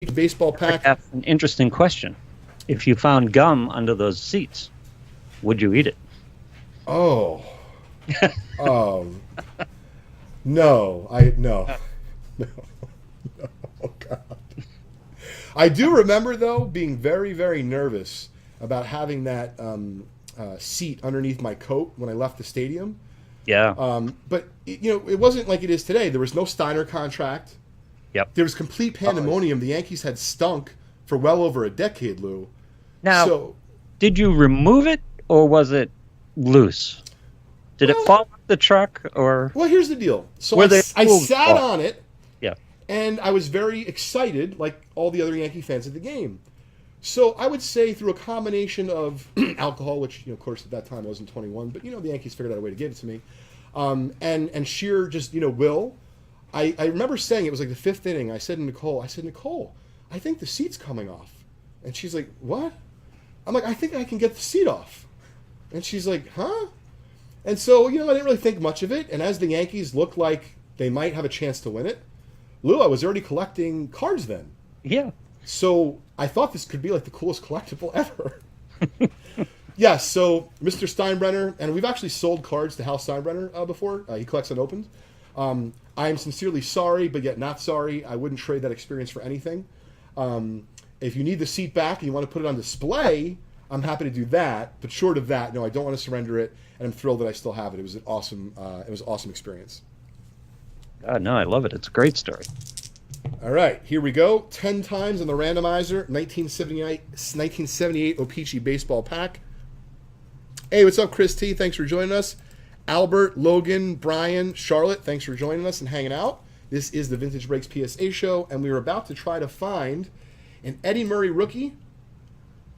baseball pack. That's an interesting question. If you found gum under those seats, would you eat it? Oh, no, no. Oh God. I do remember though being very, very nervous about having that seat underneath my coat when I left the stadium. Yeah. But it wasn't like it is today. There was no Steiner contract. Yep. There was complete pandemonium. The Yankees had stunk for well over a decade, Lou. Now, did you remove it or was it loose? Did it fall off the truck or? Well, here's the deal. So I sat on it. Yeah. And I was very excited, like all the other Yankee fans at the game. So I would say through a combination of alcohol, which of course at that time I wasn't 21, but the Yankees figured out a way to give it to me, and sheer just will. I remember saying it was like the fifth inning. I said to Nicole, I think the seat's coming off, and she's like, what? I'm like, I think I can get the seat off, and she's like, huh? And so I didn't really think much of it. And as the Yankees looked like they might have a chance to win it, Lou, I was already collecting cards then. Yeah. So I thought this could be like the coolest collectible ever. Yes, so Mr. Steinbrenner, and we've actually sold cards to Hal Steinbrenner before. He collects unopened. I am sincerely sorry, but yet not sorry. I wouldn't trade that experience for anything. If you need the seat back and you want to put it on display, I'm happy to do that. But short of that, no, I don't want to surrender it, and I'm thrilled that I still have it. It was an awesome experience. God, no, I love it. It's a great story. All right, here we go. 10 times on the randomizer. 1978 O-Pee-Chee baseball pack. Hey, what's up, Chris T? Thanks for joining us. Albert, Logan, Brian, Charlotte, thanks for joining us and hanging out. This is the Vintage Breaks PSA show, and we were about to try to find an Eddie Murray rookie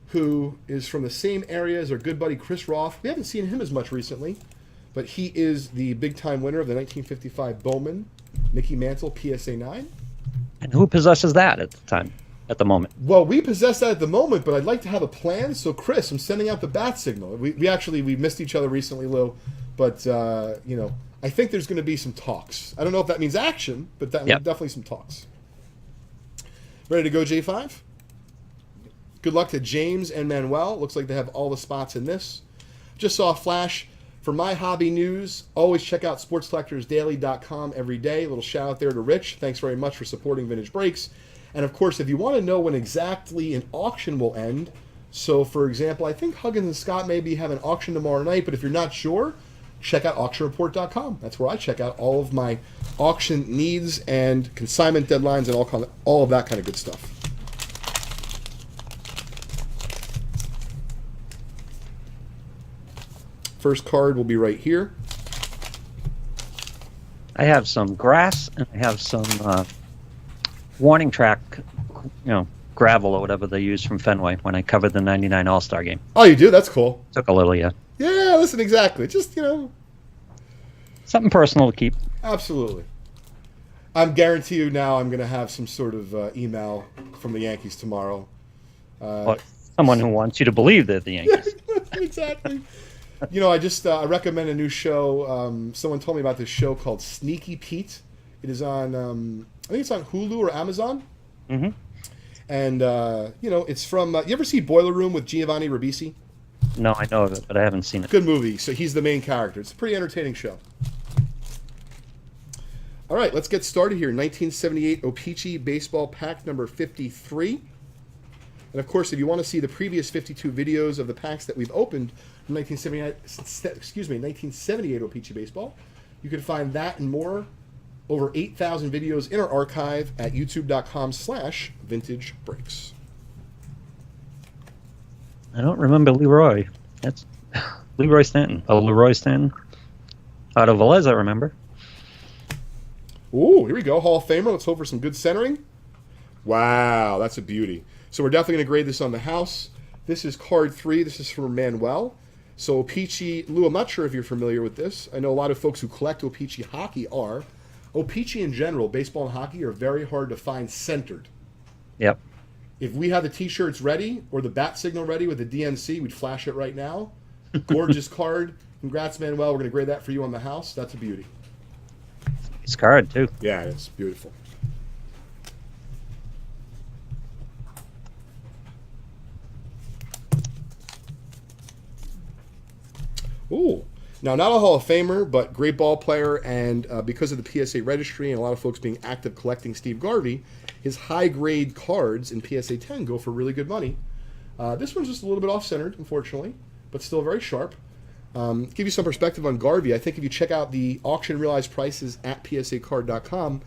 who is from the same area as our good buddy Chris Roth. We haven't seen him as much recently, but he is the big-time winner of the 1955 Bowman Mickey Mantle PSA 9. And who possesses that at the moment? Well, we possess that at the moment, but I'd like to have a plan. So, Chris, I'm sending out the bat signal. We missed each other recently, Lou, but I think there's going to be some talks. I don't know if that means action, but definitely some talks. Ready to go, J5? Good luck to James and Manuel. Looks like they have all the spots in this. Just saw a flash. For my hobby news, always check out sportscollectorsdaily.com every day. A little shout out there to Rich. Thanks very much for supporting Vintage Breaks. And of course, if you want to know when exactly an auction will end, so for example, I think Huggins and Scott maybe have an auction tomorrow night, but if you're not sure, check out auctionreport.com. That's where I check out all of my auction needs and consignment deadlines and all of that kind of good stuff. First card will be right here. I have some grass and I have some warning track, gravel or whatever they use from Fenway when I covered the 99 All-Star game. Oh, you do? That's cool. Took a little, yeah. Yeah, listen, exactly. Just, something personal to keep. Absolutely. I'm guarantee you now I'm going to have some sort of email from the Yankees tomorrow. Someone who wants you to believe they're the Yankees. Exactly. I recommend a new show. Someone told me about this show called Sneaky Pete. It is on, I think it's on Hulu or Amazon. Mm-hmm. And, it's from, you ever see Boiler Room with Giovanni Ribisi? No, I know of it, but I haven't seen it. Good movie. So he's the main character. It's a pretty entertaining show. All right, let's get started here. 1978 O-Pee-Chee baseball pack number 53. And of course, if you want to see the previous 52 videos of the packs that we've opened from 1978 O-Pee-Chee baseball, you can find that and more, over 8,000 videos in our archive at youtube.com/vintagebreaks. I don't remember Leroy. That's Leroy Stanton. Oh, Leroy Stanton. Otto Velez, I remember. Ooh, here we go. Hall of Famer. Let's hope for some good centering. Wow, that's a beauty. So we're definitely going to grade this on the house. This is card 3. This is from Manuel. So O-Pee-Chee, Lou, I'm not sure if you're familiar with this. I know a lot of folks who collect O-Pee-Chee hockey are. O-Pee-Chee in general, baseball and hockey, are very hard to find centered. Yep. If we have the T-shirts ready or the bat signal ready with the DNC, we'd flash it right now. Gorgeous card. Congrats, Manuel. We're going to grade that for you on the house. That's a beauty. Nice card, too. Yeah, it's beautiful. Ooh. Now, not a Hall of Famer, but great ball player, and because of the PSA registry and a lot of folks being active collecting Steve Garvey, his high-grade cards in PSA 10 go for really good money. This one's just a little bit off-centered, unfortunately, but still very sharp. Give you some perspective on Garvey. I think if you check out the auction realized prices at psacard.com,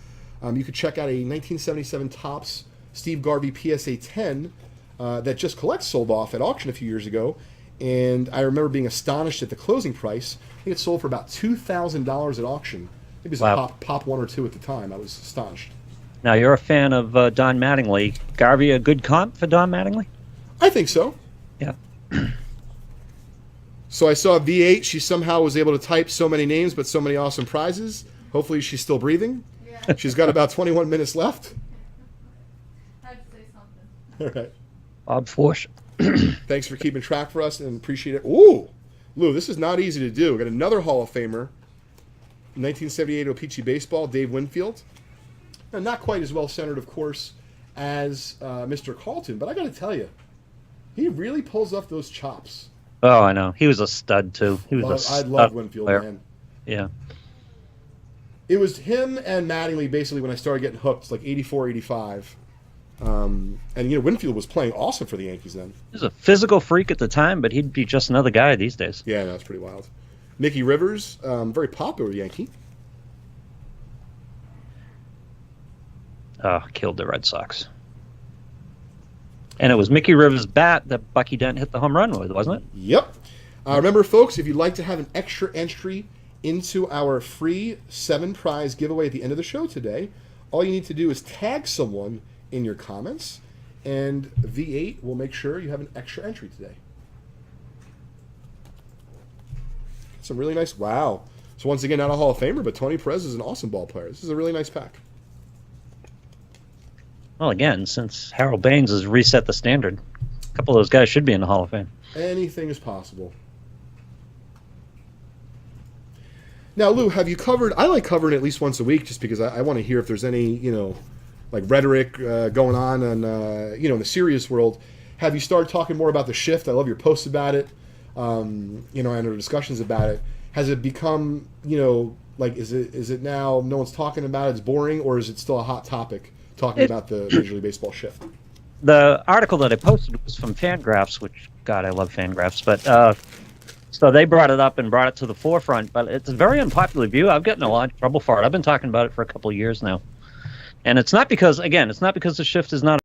you could check out a 1977 Topps Steve Garvey PSA 10 that just Collect sold off at auction a few years ago. And I remember being astonished at the closing price. I think it sold for about $2,000 at auction. I think it was Wow. a pop one or two at the time. I was astonished. Now, you're a fan of Don Mattingly. Garvey a good comp for Don Mattingly? I think so. Yeah. So I saw V8. She somehow was able to type so many names but so many awesome prizes. Hopefully she's still breathing. Yeah. She's got about 21 minutes left. I had to say something. All right. Bob Forsh. Thanks for keeping track for us and appreciate it. Ooh, Lou, this is not easy to do. We got another Hall of Famer, 1978 O-Pee-Chee baseball, Dave Winfield. Now, not quite as well centered, of course, as Mr. Carlton, but I got to tell you, he really pulls off those chops. Oh, I know. He was a stud, too. He was a I stud love Winfield, player. man. Yeah. It was him and Mattingly basically when I started getting hooked, like 84, 85. And, Winfield was playing awesome for the Yankees then. He was a physical freak at the time, but he'd be just another guy these days. Yeah, that's pretty wild. Mickey Rivers, very popular Yankee. Oh, killed the Red Sox. And it was Mickey Rivers' bat that Bucky Dent hit the home run with, wasn't it? Yep. Remember, folks, if you'd like to have an extra entry into our free 7-prize giveaway at the end of the show today, all you need to do is tag someone in your comments, and V8 will make sure you have an extra entry today. Some really nice, wow. So once again, not a Hall of Famer, but Tony Perez is an awesome ball player. This is a really nice pack. Well, again, since Harold Baines has reset the standard, a couple of those guys should be in the Hall of Fame. Anything is possible. Now, Lou, have you covered... I like covering at least once a week just because I want to hear if there's any, like rhetoric going on in the serious world. Have you started talking more about the shift? I love your posts about it, and our discussions about it. Has it become, is it now no one's talking about it, it's boring, or is it still a hot topic talking about the Major League Baseball shift? The article that I posted was from Fangraphs, which, God, I love Fangraphs, but so they brought it up and brought it to the forefront, but it's a very unpopular view. I've gotten a lot of trouble for it. I've been talking about it for a couple of years now. And it's not because the shift is not